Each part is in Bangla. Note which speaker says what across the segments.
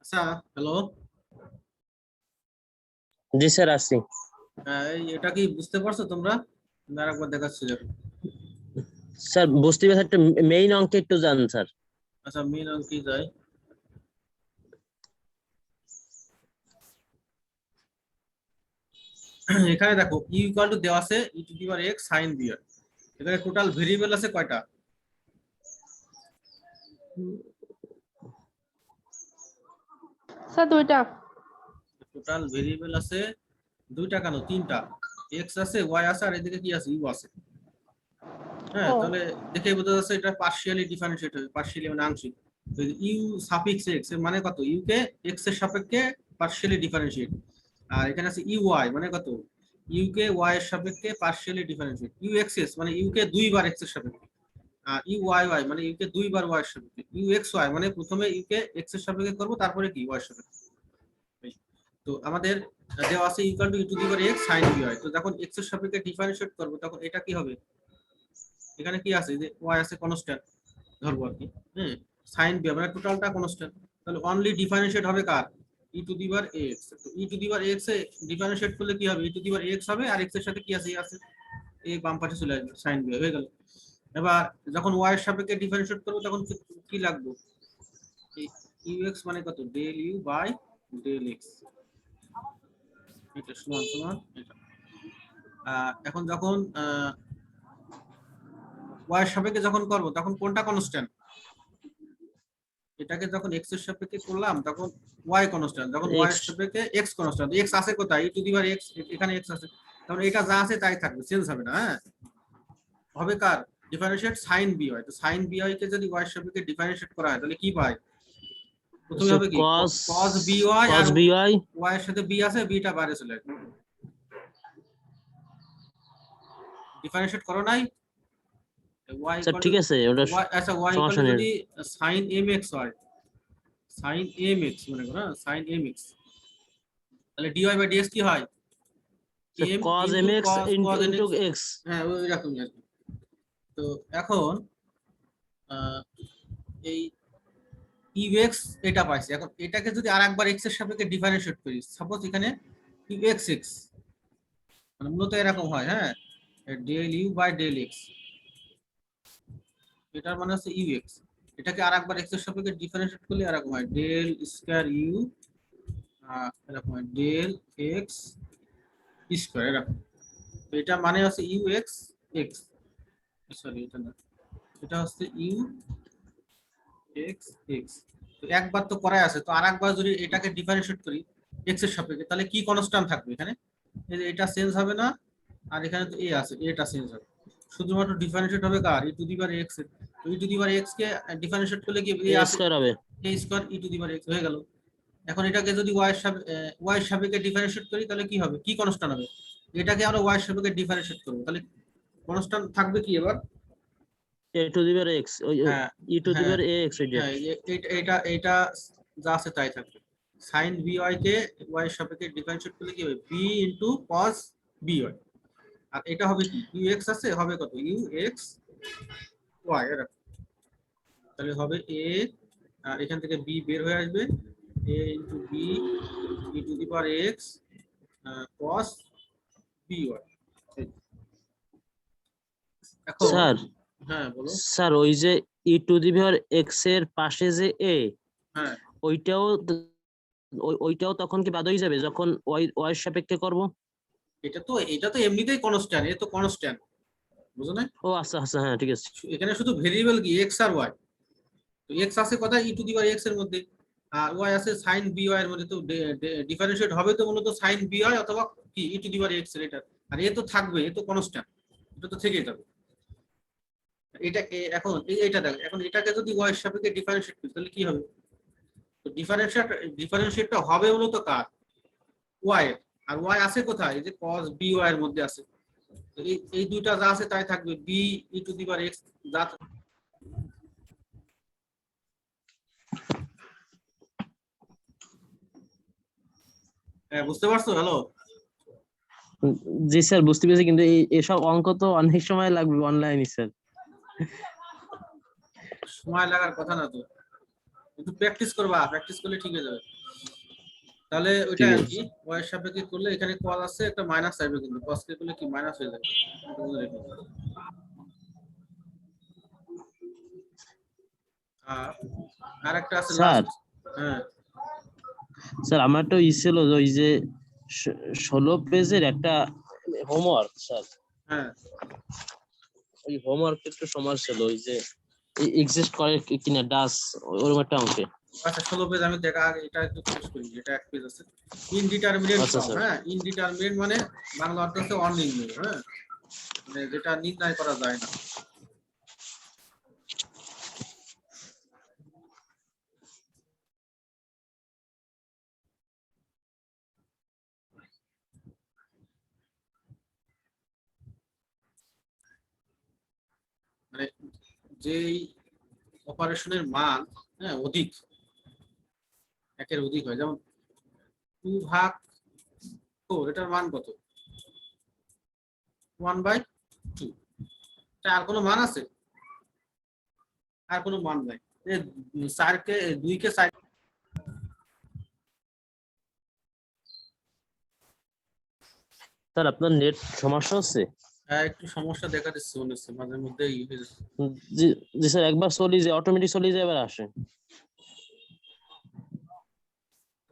Speaker 1: আচ্ছা, হ্যালো।
Speaker 2: জি স্যার আসছি।
Speaker 1: এটা কি বুঝতে পারছো তোমরা? আর একবার দেখাচ্ছি দেখো।
Speaker 2: স্যার বুঝতে পারছি, একটা মেইন অঙ্কে একটু যান স্যার।
Speaker 1: আচ্ছা, মেন অঙ্কে যাই। এখানে দেখো ইউ ইকুয়াল টু দেওয়া আছে e to the power x sine b r. এখানে টোটাল ভেরিয়েবল আছে কয়টা?
Speaker 3: স্যার দুইটা।
Speaker 1: টোটাল ভেরিয়েবল আছে দুইটা, কেন তিনটা। এক্স আছে, ওয়াই আছে, আর এদিকে কি আছে, ইউ আছে। হ্যাঁ,
Speaker 3: ও।
Speaker 1: তাহলে দেখে বোঝা যাচ্ছে এটা পার্শিয়ালি ডিফারেন্সিয়েট হবে, পার্শিয়ালি মানে আংশিক। ইউ সাফিক্স এক্স এর মানে কত, ইউ কে এক্স এর সাপেক্ষে পার্শিয়ালি ডিফারেন্সিয়েট। আর এখানে আছে ইউ ওয়াই মানে কত, ইউ কে ওয়াই এর সাপেক্ষে partially differentiate. U X S মানে ইউ কে দুইবার এক্স এর সাপেক্ষে। আর ইউ ওয়াই ওয়াই মানে ইউ কে দুইবার ওয়াই এর সাপেক্ষে। ইউ এক্স ওয়াই মানে প্রথমে ইউ কে এক্স এর সাপেক্ষে করব, তারপরে কি ওয়াই এর সাপেক্ষে। তো আমাদের দেওয়া আছে equal to E to the power x sine B Y. তো যখন এক্স এর সাপেক্ষে ডিফারেন্সিয়েট করব তখন এটা কি হবে, এখানে কি আছে যে ওয়াই আছে কনস্ট্যান্ট ধরবো আর কি। হ্যাঁ, সাইন বি মানে টোটালটা কনস্ট্যান্ট। তাহলে অনলি ডিফারেন্সিয়েট হবে কার, ই টু দি পাওয়ার এক্স। তো e to the power x এ ডিফারেন্সিয়েট করলে কি হবে, ই টু দি পাওয়ার এক্স হবে, আর এক্স এর সাথে কি আছে, আছে এই বাম পাশে চলে আসবে, সাইন বি হয়ে গেল। এবার যখন ওয়াই এর সাপেক্ষে ডিফারেন্সিয়েট করব তখন কি লাগবে, ইউ এক্স মানে কত, del U by del X, এটা সমান সমান এটা। এখন যখন ওয়াই এর সাপেক্ষে যখন করব তখন কোনটা কনস্ট্যান্ট, এটাকে যখন এক্স এর সাপেক্ষে করলাম তখন ওয়াই কনস্ট্যান্ট, যখন ওয়াই এর সাপেক্ষে এক্স কনস্ট্যান্ট। এক্স আছে কোথায়, ই টু দি পাওয়ার এক্স, এখানে এক্স আছে, তখন এটা যা আছে তাই থাকবে, চেঞ্জ হবে না। হ্যাঁ, হবে কার, ডিফারেন্সিয়েট সাইন বি ওয়াই। তো সাইন বি ওয়াই কে যদি ওয়াই এর সাপেক্ষে ডিফারেন্সিয়েট করা হয় তাহলে কি পাই, প্রথমে হবে কি cos বি ওয়াই, আর ওয়াই এর সাথে বি আছে, বিটা বাইরে চলে আসবে। ডিফারেন্সিয়েট করো নাই, ওয়াই
Speaker 2: স্যার ঠিক আছে, ওটা
Speaker 1: আচ্ছা ওয়াই ইকুয়াল
Speaker 2: সমস্যা নেই।
Speaker 1: যদি সাইন এম এক্স হয়, সাইন এম এক্স মনে করো, সাইন এম এক্স, তাহলে ডিওয়াই বাই ডিএক্স কি হয়,
Speaker 2: sir
Speaker 1: M
Speaker 2: cos
Speaker 1: into
Speaker 2: mx
Speaker 1: cos
Speaker 2: into
Speaker 1: nx।
Speaker 2: x।
Speaker 1: হ্যাঁ, ওই রকমই আর কি। তো এখন এই ইউ এক্স এটা পাইছি, এখন এটাকে যদি আরেকবার এক্স এর সাপেক্ষে ডিফারেন্সিয়েট করি, সাপোজ এখানে ইউ এক্স এক্স, মানে মূলত এরকম হয়। হ্যাঁ, del U by del X, এটার মানে হচ্ছে ইউ এক্স। এটাকে আরেকবার এক্স এর সাপেক্ষে ডিফারেন্সিয়েট করলে এরকম হয়, ডেল স্কয়ার ইউ, এরকম হয় ডেল এক্স স্কয়ার এরকম। তো এটা মানে হচ্ছে ইউ এক্স এক্স, সরি এটা না, এটা হচ্ছে ইউ এক্স এক্স। তো একবার তো করাই আছে, তো আরেকবার যদি এটাকে ডিফারেন্সিয়েট করি এক্স এর সাপেক্ষে তাহলে কি কনস্ট্যান্ট থাকবে এখানে, এই যে এটা চেঞ্জ হবে না, আর এখানে তো এ আছে, এটা চেঞ্জ হবে। শুধুমাত্র ডিফারেন্সিয়েট হবে কার, ই টু দি পাওয়ার এক্স এর। তো e to the power x কে ডিফারেন্সিয়েট করলে কি এ
Speaker 2: a
Speaker 1: আছে,
Speaker 2: স্কয়ার হবে।
Speaker 1: A square e to the power x হয়ে গেল। এখন এটাকে যদি ওয়াই এর সাপেক্ষে ডিফারেন্সিয়েট করি তাহলে কি হবে, কি কনস্ট্যান্ট হবে, এটাকে আমরা ওয়াই এর সাপেক্ষে ডিফারেন্সিয়েট করব তাহলে কনস্ট্যান্ট থাকবে কি এবার,
Speaker 2: a to the power x,
Speaker 1: হ্যাঁ
Speaker 2: e to the
Speaker 1: হ্যাঁ
Speaker 2: power ax ওইটা।
Speaker 1: হ্যাঁ, এটা এটা যা আছে তাই থাকবে। সাইন বি ওয়াই কে ওয়াই এর সাপেক্ষে ডিফারেন্সিয়েট করলে কি হবে, b into cos b y. আর এটা হবে কি, ইউ এক্স আছে, হবে কত, ইউ এক্স ওয়াই এরকম। তাহলে হবে এ, আর এখান থেকে বি বের হয়ে আসবে, a into b E to the power x cos b y. এখন
Speaker 2: স্যার
Speaker 1: হ্যাঁ বলো।
Speaker 2: স্যার ওই যে e to the power x এর পাশে যে a,
Speaker 1: হ্যাঁ,
Speaker 2: ওইটাও ওইটাও তখন কি বাদ হয়ে যাবে যখন y এর সাপেক্ষে করব?
Speaker 1: এটা তো এমনিতেই কনস্ট্যান্ট, এ তো কনস্ট্যান্ট, বুঝো না।
Speaker 2: ও আচ্ছা আচ্ছা, হ্যাঁ ঠিক আছে।
Speaker 1: এখানে শুধু ভেরিয়েবল কি এক্স আর ওয়াই। তো এক্স আছে কোথায়, ই টু দি পাওয়ার এক্স এর মধ্যে, আর ওয়াই আছে সাইন বি ওয়াই এর মধ্যে। তো ডিফারেন্সিয়েট হবে তো মূলত সাইন বি ওয়াই অথবা কি ই টু দি পাওয়ার এক্স এর এটা। আর এ তো থাকবে, এ তো কনস্ট্যান্ট, এটা তো থেকেই যাবে। এটা এখন এইটা দেখ, এখন এটাকে যদি ওয়াই এর সাপেক্ষে ডিফারেন্সিয়েট করি তাহলে কি হবে, তো ডিফারেন্সিয়েটটা হবে মূলত কার, ওয়াই এর। আর ওয়াই আছে কোথায়, এই যে cos বি ওয়াই এর মধ্যে আছে। তো এই দুইটা যা আছে তাই থাকবে, B E to the power X যা। হ্যাঁ, বুঝতে পারছো, হ্যালো।
Speaker 2: জি স্যার বুঝতে পেরেছি, কিন্তু এসব অঙ্ক তো অনেক সময় লাগবে অনলাইনে স্যার।
Speaker 1: সময় লাগার কথা না তো, একটু প্র্যাকটিস করবা, প্র্যাকটিস করলে ঠিক হয়ে যাবে। তাহলে ওইটা
Speaker 2: ঠিক
Speaker 1: আর
Speaker 2: আছে
Speaker 1: কি y এর সাপেক্ষে করলে এখানে cos আছে একটা মাইনাস আসবে, কিন্তু cos কে করলে কি মাইনাস হয়ে যাবে। এটা মনে রেখো। আর একটা আছে
Speaker 2: স্যার।
Speaker 1: লাস্ট। হ্যাঁ
Speaker 2: স্যার আমার একটা ছিল যে ওই যে 16 পেজের একটা হোমওয়ার্ক স্যার,
Speaker 1: হ্যাঁ
Speaker 2: ওই হোমওয়ার্ক একটু সমস্যা ছিল, ওই যে এক্সিস্ট করে কিনা ডাস ওরকম একটা অঙ্কে।
Speaker 1: আচ্ছা 16 পেজ আমি দেখা আগে এটা একটু শেষ করি, এটা এক পেজ আছে। ইনডিটারমিনেট
Speaker 2: আচ্ছা
Speaker 1: ফর্ম,
Speaker 2: স্যার।
Speaker 1: হ্যাঁ ইনডিটারমিনেট মানে বাংলা অর্থ হচ্ছে অনির্ণয়, হ্যাঁ মানে যেটা নির্ণয় করা যায় না। মানে যেই অপারেশনের মান হ্যাঁ অধিক, একের অধিক হয়, যেমন 2/4 এটার মান কত? 1/2। আর কোনো মান আছে? আর কোনো মান নাই। 4কে 2কে 4
Speaker 2: স্যার আপনার নেট সমস্যা হচ্ছে?
Speaker 1: একটু সমস্যা দেখা দিচ্ছে মনে হচ্ছে, মাঝে মধ্যে ই হয়ে যাচ্ছে।
Speaker 2: জি জি স্যার, একবার চলে যায়, অটোমেটিক চলে যায়, এবার আসে।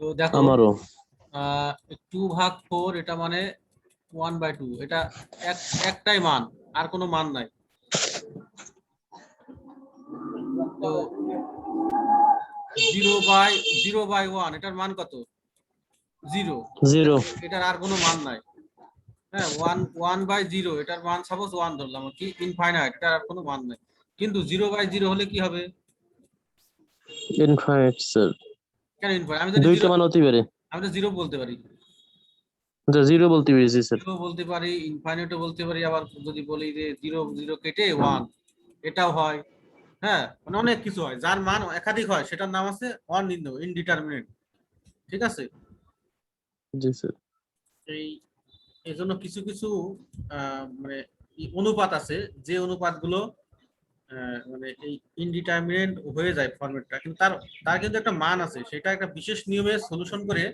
Speaker 1: তো দেখো
Speaker 2: আমারও।
Speaker 1: 2/4 এটা মানে 1/2, এটা একটাই মান, আর কোনো মান নাই। তো 0/1 এটার মান কত? 0।
Speaker 2: 0।
Speaker 1: এটার আর কোনো মান নাই। হ্যাঁ 1/0 এটার মান সাপোজ 1 ধরলাম কি, ইনফাইনাইট, এটার আর কোনো মান নাই। কিন্তু 0/0 হলে কি হবে?
Speaker 2: Infinite sir.
Speaker 1: কেন ইনফাইনাইট? আমি যদি
Speaker 2: দুইটা
Speaker 1: 0,
Speaker 2: মান হতে পারে।
Speaker 1: আমি তো 0 বলতে পারি,
Speaker 2: আচ্ছা 0 বলতে পেরেছি স্যার।
Speaker 1: 0 বলতে পারি, ইনফাইনাইটও বলতে পারি, আবার যদি বলি যে 0 0 কেটে 1 এটাও হয়। হ্যাঁ মানে অনেক কিছু হয়, যার মান একাধিক হয় সেটার নাম আছে অনির্ণয়, ইনডিটারমিনেট। ঠিক আছে।
Speaker 2: জি স্যার।
Speaker 1: এই এই জন্য কিছু কিছু মানে অনুপাত আছে, যে অনুপাতগুলো মানে এই ইনডিটারমিনেট হয়ে যায় ফরম্যাটটা, কিন্তু তার তার কিন্তু একটা মান আছে, সেটা একটা বিশেষ নিয়মে সলিউশন করে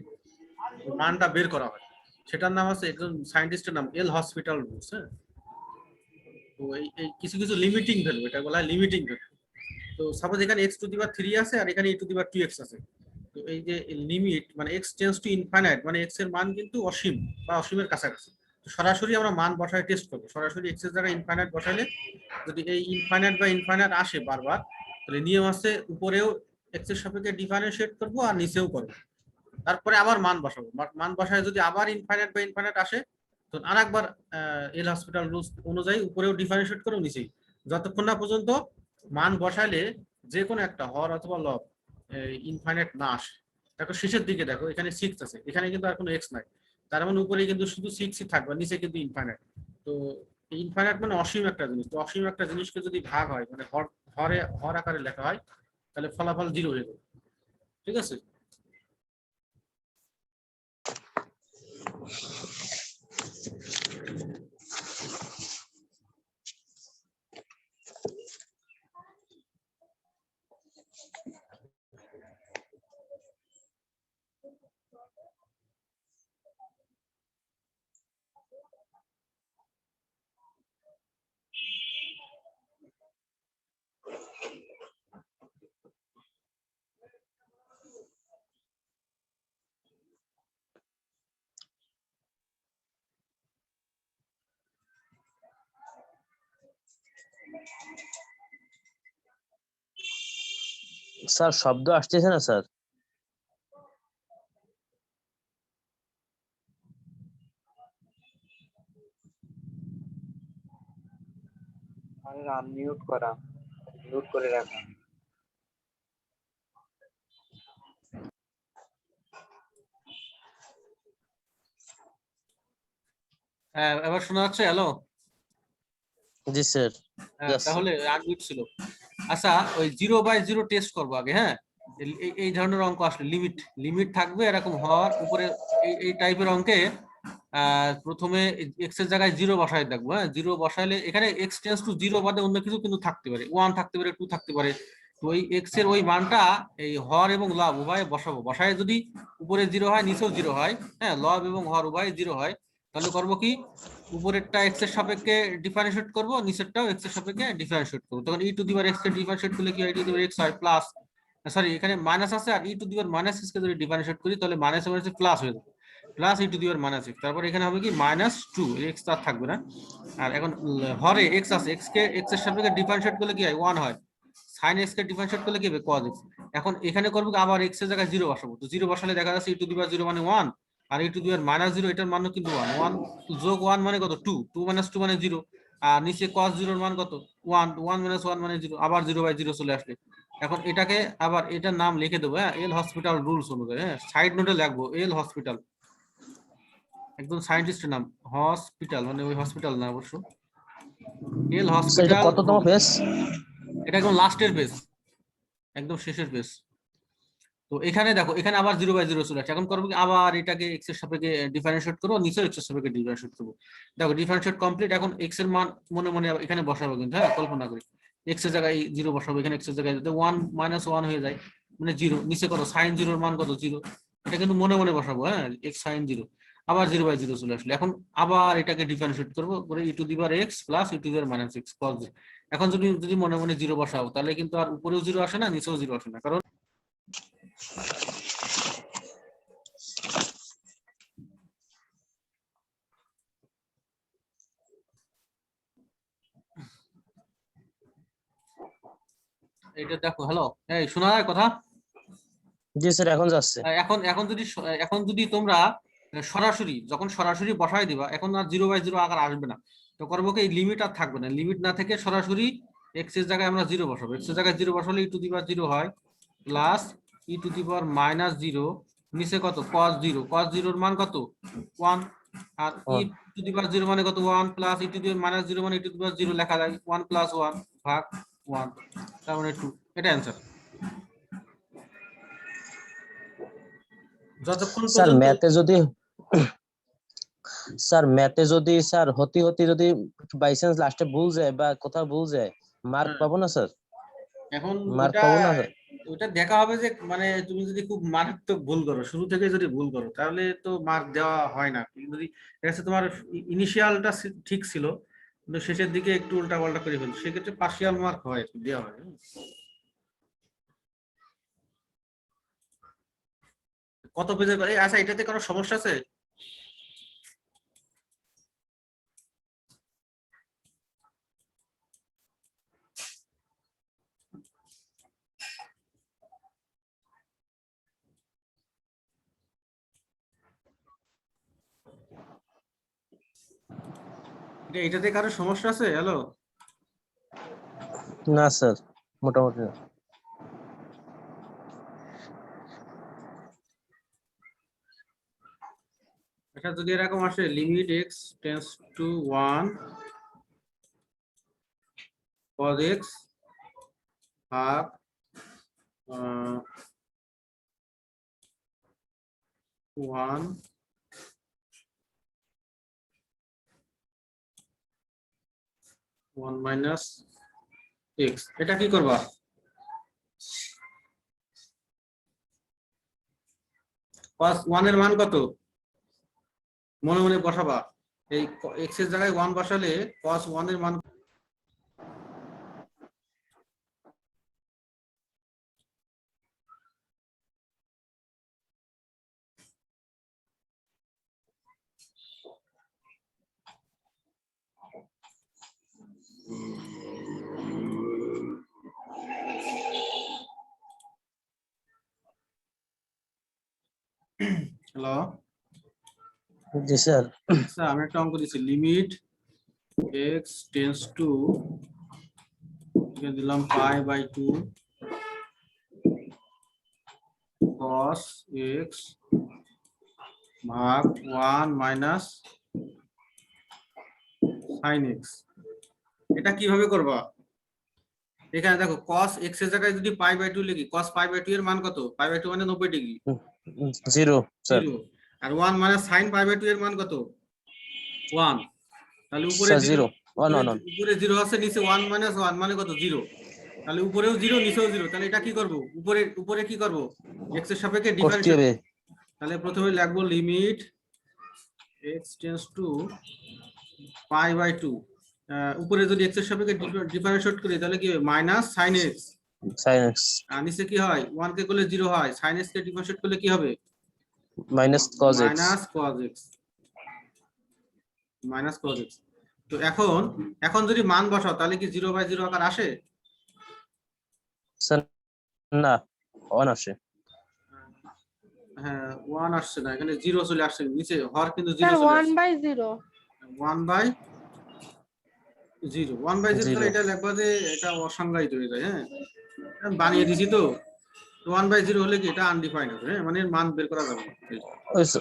Speaker 1: মানটা বের করা হয়। সেটার নাম আছে, একজন সায়েন্টিস্টের নাম এল হসপিটাল রুলস। হ্যাঁ তো এই কিছু কিছু লিমিটিং ভ্যালু, এটা বলা হয় লিমিটিং ভ্যালু। তো সাপোজ এখানে x⁻³ আছে আর এখানে e⁻2x আছে। তো এই যে লিমিট মানে x টেন্ডস টু ইনফাইনাইট, মানে x এর মান কিন্তু অসীম বা অসীমের কাছাকাছি। তো সরাসরি আমরা মান বসায় টেস্ট করবো, সরাসরি x এর জায়গায় ইনফাইনাইট বসাইলে যদি এই ইনফাইনাইট বা ইনফাইনাইট আসে বারবার, তাহলে নিয়ম আছে উপরেও x এর সাপেক্ষে ডিফারেন্সিয়েট করবো আর নিচেও করবো, তারপরে আবার মান বসাবো। মান বসায় যদি আবার ইনফাইনাইট বা ইনফাইনাইট আসে, তো আরেকবার এল হসপিটাল রুলস অনুযায়ী উপরেও ডিফারেন্সিয়েট করবো, নিচেই, যতক্ষণ না পর্যন্ত মান বসাইলে যে কোনো একটা হর অথবা লব ইনফাইনাইট না আসে। দেখো শেষের দিকে দেখো এখানে 6 আছে, এখানে কিন্তু আর কোনো এক্স নাই, তার মানে উপরে কিন্তু শুধু 6ই থাকবে, নিচে কিন্তু ইনফাইনাইট। তো ইনফাইনাইট মানে অসীম একটা জিনিস, তো অসীম একটা জিনিসকে যদি ভাগ হয় মানে হর আকারে লেখা হয়, তাহলে ফলাফল 0 হয়ে যাবে। ঠিক আছে।
Speaker 2: স্যার শব্দ আসতেছে না স্যার।
Speaker 3: আরে আনমিউট করা, মিউট করে রাখা।
Speaker 1: হ্যাঁ এবার শোনা যাচ্ছে? হ্যালো।
Speaker 2: জি স্যার।
Speaker 1: হ্যাঁ তাহলে আনমিউট ছিল। আচ্ছা ওই 0/0 টেস্ট করবো আগে। হ্যাঁ এই ধরনের অঙ্ক আসলে লিমিট লিমিট থাকবে এরকম হওয়ার উপরে, এই টাইপের অঙ্কে প্রথমে এক্স এর জায়গায় 0 বসাই দেখবো। হ্যাঁ 0 বসাইলে এখানে x টেন্ডস টু 0 বাদে অন্য কিছু কিন্তু থাকতে পারে, 1 থাকতে পারে, 2 থাকতে পারে, তো ওই এক্স এর ওই মানটা এই হর এবং লব উভয়ে বসাবো, বসায় যদি উপরে 0 হয় নিচেও 0 হয়, হ্যাঁ লব এবং হর উভয়ে 0 হয়, তাহলে করব কি উপরেরটা এক্স এর সাপেক্ষে ডিফারেন্সিয়েট করব, নিচেরটাও এক্স এর সাপেক্ষে ডিফারেন্সিয়েট করব। তখন e to the power x কে ডিফারেন্সিয়েট করলে কি হয়, e to the power x হয় প্লাস, সরি এখানে মাইনাস আছে, আর e to the power minus x কে যদি ডিফারেন্সিয়েট করি তাহলে মাইনাস মাইনাস প্লাস হয়ে যাবে, plus e to the power minus x. তারপর এখানে হবে কি -2, এক্স আর থাকবে না। আর এখন হরে এক্স আছে, এক্স কে এক্স এর সাপেক্ষে ডিফারেন্সিয়েট করলে কি হয় 1 হয়, sin x কে ডিফারেন্সিয়েট করলে কি হবে cos x। এখন এখানে করব কি আবার x এর জায়গায় 0 বসাবো, তো 0 বসালে দেখা যাচ্ছে ই টু দি পাওয়ার 0 মানে 1, আর ই টু দি পাওয়ার -0 এটার মানও কিন্তু 1, 1 যোগ 1 মানে কত 2, 2 - 2 মানে 0, আর নিচে cos 0 এর মান কত 1, 1 - 1 মানে 0, আবার 0/0 চলে আসবে। এখন এটাকে আবার এটার নাম লিখে দেবো, হ্যাঁ এল হসপিটাল রুলস অনুযায়ী, হ্যাঁ সাইড নোটে লিখবো এল হসপিটাল, একদম সায়েন্টিস্টের নাম, হসপিটাল মানে ওই হসপিটাল না অবশ্য, এল
Speaker 2: স্যার এটা
Speaker 1: হসপিটাল।
Speaker 2: কততম পেজ?
Speaker 1: এটা একদম লাস্টের পেজ, একদম শেষের পেজ। তো এখানে দেখো এখানে আবার 0/0 চলে আসছে, এখন করবো কি আবার এটাকে এক্স এর সাপেক্ষে ডিফারেন্সিয়েট করবো, নিচে এক্স এর সাপেক্ষে ডিফারেন্সিয়েট করবো। দেখো ডিফারেন্সিয়েট কমপ্লিট, এখন এক্স এর মান মনে মনে এখানে বসাবো কিন্তু, হ্যাঁ কল্পনা করি এক্স এর জায়গায় 0 বসাবো, এখানে এক্স এর জায়গায় 1 - 1 হয়ে যায় মানে 0, নিচে কত sin 0 এর মান কত 0, এটা কিন্তু মনে মনে বসাবো, হ্যাঁ এক্স sin 0, আবার 0/0 চলে আসলো। এখন আবার এটাকে ডিফারেন্সিয়েট করবো করে e to the power x plus e to the power minus x cos 0। এখন যদি যদি মনে মনে 0 বসাও তাহলে কিন্তু আর উপরেও 0 আসে না, নিচেও 0 আসে না, কারণ এটা দেখো হ্যালো, এই শোনা যায় কথা?
Speaker 2: জি স্যার এখন যাচ্ছে।
Speaker 1: এখন এখন যদি তোমরা সরাসরি যখন সরাসরি বসাই দিবা, এখন আর 0/0 আকার আসবে না, তো করবো কি লিমিট আর থাকবে না, লিমিট না থেকে সরাসরি এক্স এর জায়গায় আমরা 0 বসাবো, এক্স এর জায়গায় 0 বসালে ই টু দি পাওয়ার 0 হয় প্লাস ই টু দি পাওয়ার -0, নিচে কত cos 0, cos 0 এর মান কত 1, আর ই টু দি পাওয়ার 0 মানে কত 1 প্লাস ই টু দি পাওয়ার -0 মানে ই টু দি পাওয়ার 0 লেখা যায় 1 + 1 ভাগ 1, তার মানে 2, এটা অ্যান্সার। যতক্ষণ
Speaker 2: স্যার
Speaker 1: পর্যন্ত
Speaker 2: ম্যাথে যদি স্যার হতে হতে যদি বাই চান্স লাস্টে ভুল যায় বা কোথাও ভুল যায়, মার্ক পাবো না স্যার?
Speaker 1: এখন
Speaker 2: মার্ক
Speaker 1: ওটা
Speaker 2: পাবো না স্যার?
Speaker 1: ওটা দেখা হবে যে মানে তুমি যদি খুব মারাত্মক ভুল করো, শুরু থেকে যদি ভুল করো তাহলে তো মার্ক দেওয়া হয় না, কিন্তু যদি দেখা যাচ্ছে তোমার ইনিশিয়ালটা ঠিক ছিল কিন্তু শেষের দিকে একটু উল্টা পাল্টা করে ফেলছো, সেক্ষেত্রে পার্শিয়াল মার্ক হয়, দেওয়া হয়। কত পেজের আচ্ছা এটাতে কোনো সমস্যা আছে? এটাতে কারো সমস্যা আছে? হ্যালো,
Speaker 2: না স্যার মোটামুটি না।
Speaker 1: এটা যদি এরকম আসে limit x tends to 1 cos x ভাগ 1 1 মাইনাস এক্স, এটা কি করবা? cos 1 এর মান কত মনে মনে বসাবা, এই এক্স এর জায়গায় 1 বসালে cos 1 এর মান হ্যালো,
Speaker 2: জি স্যার।
Speaker 1: আচ্ছা আমি একটা অঙ্ক দিচ্ছি, লিমিট এক্স টেন্ডস টু দিলাম π/2 cos x ভাগ 1 মাইনাস sin x, এটা কিভাবে করবা? এখানে দেখো cos x এর জায়গায় যদি π/2 লিখি, cos π/2 এর মান কত? π/2 মানে 90 ডিগ্রি,
Speaker 2: 0 স্যার।
Speaker 1: 0, আর 1 মানে sin π/2 এর মান কত 1, তাহলে উপরে
Speaker 2: স্যার
Speaker 1: 0,
Speaker 2: 0 1 1
Speaker 1: উপরে 0 আছে, নিচে 1 - 1 মানে কত 0, তাহলে উপরেও 0 নিচেও 0, তাহলে এটা কি করব, উপরে কি করব, x এর সাপেক্ষে
Speaker 2: করতে
Speaker 1: ডিফারেন্সিয়েট।
Speaker 2: হবে।
Speaker 1: তাহলে প্রথমে লিখবো লিমিট x টেন্ডস টু π/2, উপরে যদি x এর সাপেক্ষে ডিফারেন্সিয়েট করি তাহলে কি হবে minus sin x,
Speaker 2: sin x
Speaker 1: আর নিচে কি হয় 1 কে করলে 0 হয়, sin x কে ডিফারেন্সিয়েট করলে কি হবে
Speaker 2: minus cos x।
Speaker 1: Minus cos x, minus cos x। তো এখন যদি মান বসাও তাহলে কি 0/0 আকার আসে?
Speaker 2: স্যার না, 1 আসে।
Speaker 1: হ্যাঁ 1 আসছে না, এখানে 0 চলে আসছে, নিচে হর কিন্তু 0
Speaker 4: স্যার
Speaker 1: চলে আসছে।
Speaker 4: 1/0।
Speaker 1: 1/0 তাহলে এটা লিখবা যে এটা অসংজ্ঞায়িত হয়ে যায়। হ্যাঁ আমি বানিয়ে দিছি তো 1/0 হলে কি এটা আনডিফাইন্ড হবে, হ্যাঁ মানে এর মান বের করা যাবে না।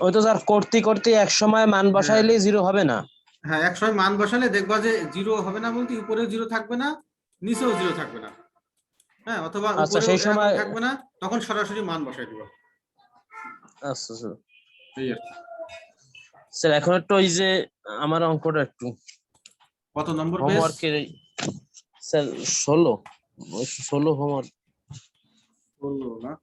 Speaker 2: ওই তো স্যার করতে করতে এক সময় মান বসাইলে 0 হবে না।
Speaker 1: হ্যাঁ এক সময় মান বসালে দেখবা যে 0 হবে না, বলতে উপরেও 0 থাকবে না নিচেও 0 থাকবে না, হ্যাঁ অথবা
Speaker 2: আচ্ছা
Speaker 1: উপরেও
Speaker 2: সেই
Speaker 1: এরকম
Speaker 2: সময়
Speaker 1: থাকবে না, তখন সরাসরি মান বসাই দিবা।
Speaker 2: আচ্ছা স্যার।
Speaker 1: এই আর কি।
Speaker 2: স্যার এখন একটু ওই যে আমার অঙ্কটা একটু
Speaker 1: কত নম্বর পেজ?
Speaker 2: হোমওয়ার্কের স্যার 16 হোমওয়ার্ক।
Speaker 1: বললো না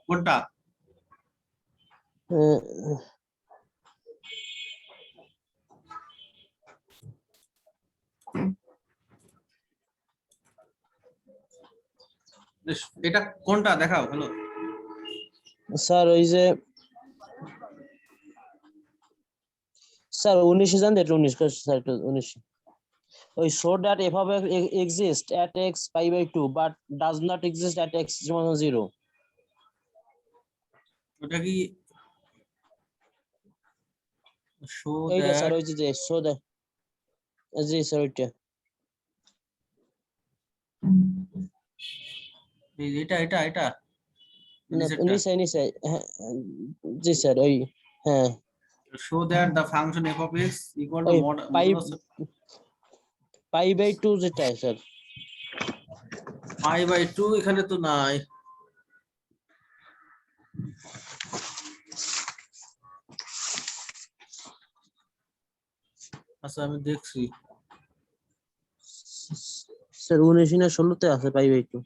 Speaker 1: কোনটা? এটা কোনটা দেখাও হলো।
Speaker 2: স্যার ওই যে স্যার 19 জানেন, এটা 19 স্যার, এটা 19 ওই so that f of x exists at x π/2 but does not exist at x = 0।
Speaker 1: ওটা কি শো
Speaker 2: এইটা স্যার
Speaker 1: দ্যাট?
Speaker 2: ওই যে so that, জি স্যার ওইটা।
Speaker 1: এটা এটা এটা
Speaker 2: না
Speaker 1: নিচেরটা।
Speaker 2: নিচে হ্যাঁ, জি স্যার ওই হ্যাঁ
Speaker 1: show that the function f of x equal to
Speaker 2: ওই
Speaker 1: modulus
Speaker 2: π/2 যেটা স্যার।
Speaker 1: π/2 এখানে তো নাই। আচ্ছা আমি দেখছি।
Speaker 2: স্যার 19 না 16 তে আছে π/2।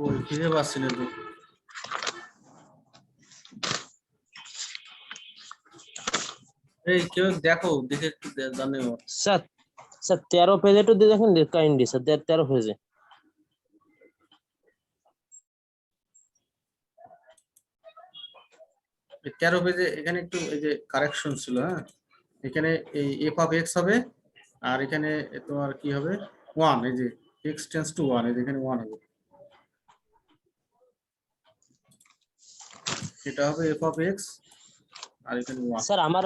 Speaker 1: ওই ফিরে পাচ্ছি না তো। এই কেউ দেখো, দেখে একটু জানিও।
Speaker 2: স্যার স্যার 13 পেজে একটু দিয়ে দেখেন কাইন্ডলি স্যার, 13 পেজে।
Speaker 1: 13 পেজে এখানে একটু এই যে কারেকশন ছিল। হ্যাঁ এখানে এই f of x হবে, আর এখানে তোমার কি হবে 1, এই যে x টেন্ডস টু 1, এই যে এখানে 1 হবে, এটা হবে f of x আর এখানে 1।
Speaker 2: স্যার আমার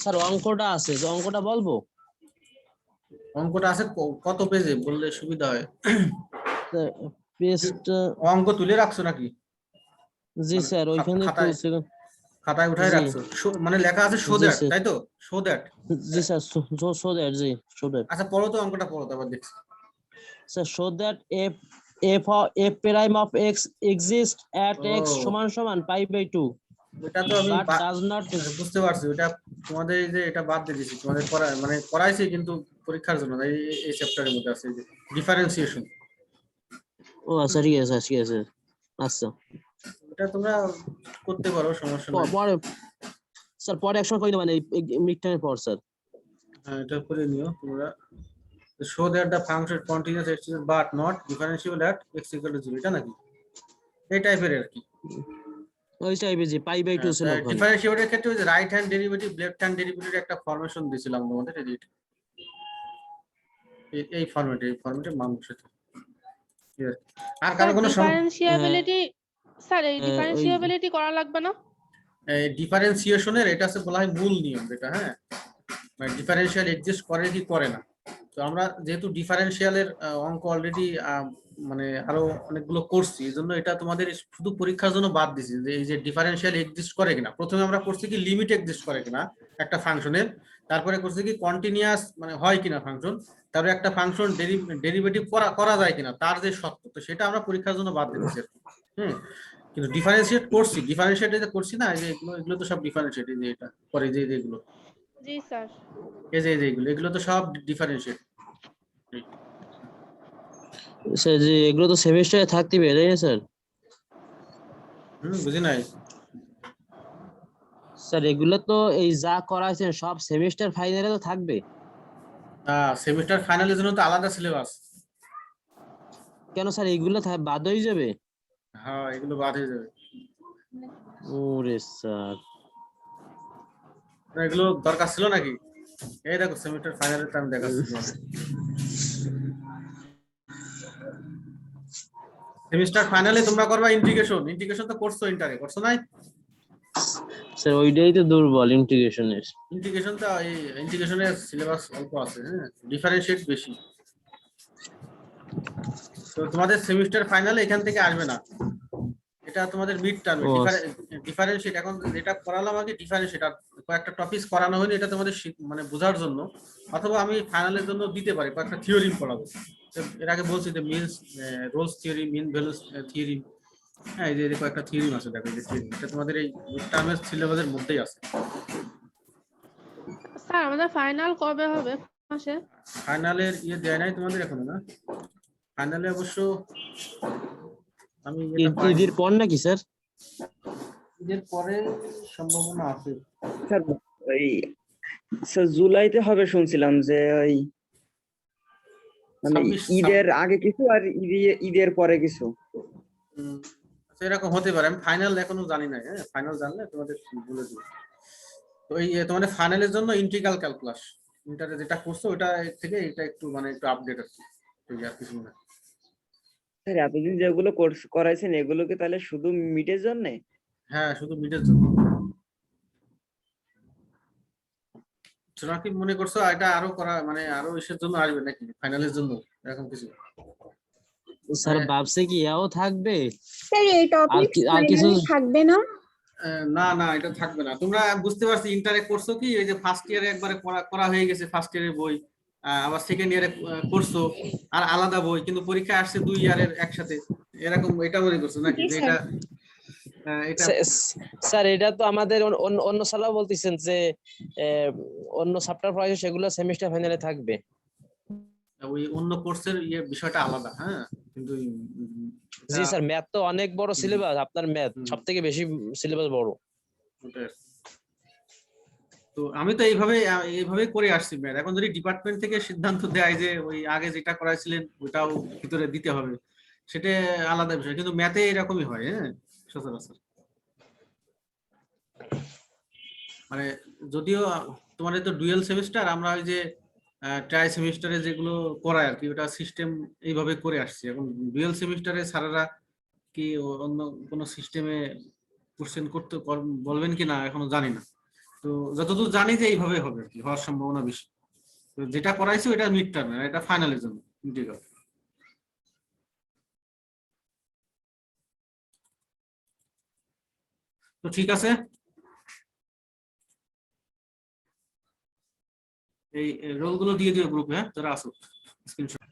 Speaker 2: স্যার অঙ্কটা আছে, যে অঙ্কটা বলবো?
Speaker 1: অঙ্কটা আছে কত পেজে বললে সুবিধা হয়?
Speaker 2: পেজটা
Speaker 1: অঙ্ক তুলে রাখছো নাকি?
Speaker 2: জি
Speaker 1: মানে
Speaker 2: স্যার ওইখানে তো
Speaker 1: খাতায় উঠাই
Speaker 2: জি
Speaker 1: রাখছো? মানে লেখা আছে শো
Speaker 2: জি
Speaker 1: দ্যাট,
Speaker 2: স্যার,
Speaker 1: তাই তো? Show that.
Speaker 2: G sir show that, G show that.
Speaker 1: আচ্ছা পড়ো তো, অঙ্কটা পড়ো তারপর দেখছি।
Speaker 2: Sir show that f prime of x exists at x
Speaker 1: ও
Speaker 2: = π/2
Speaker 1: এটা তো আমি
Speaker 2: but does not
Speaker 1: বুঝতে পারছি, ওটা তোমাদের এই যে এটা বাদ দিয়ে দিয়েছি, তোমাদের মানে করাইছি কিন্তু পরীক্ষার জন্য, এই চ্যাপ্টারের মধ্যে আছে যে ডিফারেন্সিয়েশন।
Speaker 2: ও আচ্ছা ঠিক আছে ঠিক আছে আচ্ছা।
Speaker 1: এটা তোমরা করতে পারো, সমস্যা নাই।
Speaker 2: পরে স্যার পরে একসময় কই দেবেন এই মিড টাইমের পর স্যার।
Speaker 1: হ্যাঁ এটা করে নিও তোমরা। show that the function continuous extension but not differentiable at x equal to 0, এটা নাকি এই টাইপের আর কি।
Speaker 2: ওই টাইপে যে π/2 ছিল ওখানে।
Speaker 1: ডিফারেন্সিয়েবলের ক্ষেত্রে ওই যে right hand derivative left hand derivative একটা ফরমেশন দিয়েছিলাম তোমাদের, এই ফরম্যাটে মান বসাতে আর কারো কোনো
Speaker 4: ডিফারেন্সিয়াবিলিটি স্যার এই
Speaker 2: ওই
Speaker 4: ডিফারেন্সিয়াবিলিটি করা লাগবে না?
Speaker 1: ডিফারেন্সিয়েশনের এটা হচ্ছে বলা হয় মূল নিয়ম, যেটা হ্যাঁ মানে ডিফারেন্সিয়াল এক্সিস্ট করে কি করে না। তো আমরা যেহেতু ডিফারেন্সিয়ালের অঙ্ক অলরেডি মানে আরো অনেকগুলো করছি, এই জন্য এটা তোমাদের শুধু পরীক্ষার জন্য বাদ দিছি যে এই যে ডিফারেন্সিয়াল এক্সিস্ট করে কিনা। প্রথমে আমরা করছি কি লিমিট এক্সিস্ট করে কিনা একটা ফাংশনের, তারপরে করছি কি কন্টিনিউয়াস মানে হয় কিনা ফাংশন, তারপরে একটা ফাংশন ডেরিভেটিভ করা যায় কিনা তার যে সত্য, তো সেটা আমরা পরীক্ষার জন্য বাদ দিয়েছি। কিন্তু ডিফারেন্সিয়েট করছি, ডিফারেন্সিয়েট যে করছি না, এই যে এগুলো তো সব ডিফারেন্সিয়েট, এই যে এটা পরে যে এগুলো,
Speaker 4: জি স্যার।
Speaker 1: এই যে এগুলো তো সব ডিফারেন্সিয়েট।
Speaker 2: স্যার যে এগুলো তো সেমিস্টারে থাকতেই তাই না স্যার?
Speaker 1: বুঝি নাই
Speaker 2: স্যার এগুলো তো এই যা করাইছেন সব সেমিস্টার ফাইনালে তো থাকবে।
Speaker 1: সেমিস্টার ফাইনালের জন্য তো আলাদা সিলেবাস।
Speaker 2: কেন স্যার এগুলো বাদ হয়ে যাবে?
Speaker 1: হ্যাঁ এগুলো বাদ হয়ে যাবে।
Speaker 2: ওরে স্যার,
Speaker 1: এগুলো দরকার ছিল নাকি? এই দেখো সেমিস্টার ফাইনালের টাইম দেখাচ্ছি তোমাদের। সেমিস্টার ফাইনালে তোমরা করবা ইন্টিগ্রেশন। ইন্টিগ্রেশন তো করছো, ইন্টারে করছো নাই?
Speaker 2: স্যার ওইটাই তো দুর্বল ইন্টিগ্রেশনের।
Speaker 1: ইন্টিগ্রেশন তো এই ইন্টিগ্রেশনের সিলেবাস অল্প আছে, হ্যাঁ ডিফারেন্সিয়েট বেশি। তো তোমাদের সেমিস্টার ফাইনালে এখান থেকে আসবে না, এটা তোমাদের মিড টার্মে ডিফারেন্সিয়েট। এখন যেটা করালাম আগে ডিফারেন্সিয়েট, আর কয়েকটা টপিক করানো হয়নি, এটা তোমাদের মানে বোঝার জন্য, অথবা আমি ফাইনালের জন্য দিতে পারি কয়েকটা থিওরিম পড়াবো। এর আগে বলছি যে মিনস রোলস থিওরি, মিন ভ্যালুস থিওরি, হ্যাঁ এই যে কয়েকটা থিওরিম আছে, দেখো এই যে থিওরি, এটা তোমাদের এই মিড টার্মের সিলেবাসের মধ্যেই আছে।
Speaker 4: স্যার আমাদের ফাইনাল কবে হবে মাসে?
Speaker 1: ফাইনালের দেয় নাই তোমাদের এখনো না? ফাইনালে অবশ্য আমি
Speaker 2: ঈদের পর নাকি স্যার?
Speaker 1: ঈদের পরে সম্ভাবনা আছে
Speaker 3: স্যার। ওই স্যার জুলাইতে হবে শুনছিলাম, যে ওই মানে
Speaker 1: 26
Speaker 3: ঈদের আগে কিছু আর ঈদের পরে কিছু।
Speaker 1: আচ্ছা এরকম হতে পারে, আমি ফাইনাল এখনো জানি না। হ্যাঁ ফাইনাল জানলে তোমাদের বলে দেবো। তো এই তোমাদের ফাইনালের জন্য ইন্টিগ্রাল ক্যালকুলাস ইন্টারে যেটা করছো ওটা থেকে এটা একটু মানে একটু আপডেট আছে, আর কিছু না।
Speaker 3: স্যার এতদিন যেগুলো কোর্স করাইছেন এগুলো কি তাহলে শুধু মিটের জন্য?
Speaker 1: হ্যাঁ শুধু মিডের জন্য। তোমরা কি মনে করছো এটা আরো করা মানে আরো ইসের জন্য আসবে নাকি ফাইনালের জন্য এরকম কিছু?
Speaker 2: স্যার ভাবছে কি এও থাকবে?
Speaker 5: স্যার এই টপিক
Speaker 2: আর কিছু
Speaker 5: থাকবে না?
Speaker 1: না না এটা থাকবে না। তোমরা বুঝতে পারছি ইন্টারে করছো কি, এই যে ফার্স্ট ইয়ারে একবারে করা হয়ে গেছে ফার্স্ট ইয়ারের বই, আবার সেকেন্ড ইয়ারে করছো আর আলাদা বই, কিন্তু পরীক্ষা আসছে 2 ইয়ারের একসাথে, এরকম এটা মনে করছো নাকি? যে এটা এটা
Speaker 2: স্যার এটা তো আমাদের অন্য সালাও বলতেছেন যে অন্য চ্যাপ্টার পড়াইছে সেগুলো সেমিস্টার ফাইনালে থাকবে।
Speaker 1: ওই অন্য কোর্সের বিষয়টা আলাদা। হ্যাঁ কিন্তু
Speaker 2: জি স্যার, ম্যাথ তো অনেক বড় সিলেবাস, আপনার ম্যাথ সবথেকে বেশি সিলেবাস বড়।
Speaker 1: তো আমি তো এইভাবে করে আসছি ম্যাথ। এখন যদি ডিপার্টমেন্ট থেকে সিদ্ধান্ত দেয় যে ওই আগে যেটা করাইছিলেন ওটাও ভিতরে দিতে হবে, সেটা আলাদা বিষয়, কিন্তু ম্যাথে এরকমই হয়। হ্যাঁ সচরাচর মানে যদিও তোমাদের তো ডুয়েল সেমিস্টার, আমরা ওই যে ট্রাই সেমিস্টারে যেগুলো করায় আর কি, ওটা সিস্টেম এইভাবে করে আসছি। এখন ডুয়েল সেমিস্টারে স্যারেরা কি অন্য কোনো সিস্টেমে কোশ্চেন করতে বলবেন কি না এখনো জানি না। তো যতদূর জানি যে এইভাবে হবে আর কি, হওয়ার সম্ভাবনা বেশি। তো যেটা করাইছি ওটা মিড টার্ম, এটা ফাইনালের জন্য ইন্টিগ্রাল। তো ঠিক আছে, এই রোলগুলো দিয়ে দিও গ্রুপে, হ্যাঁ যারা আসো স্ক্রিনশট।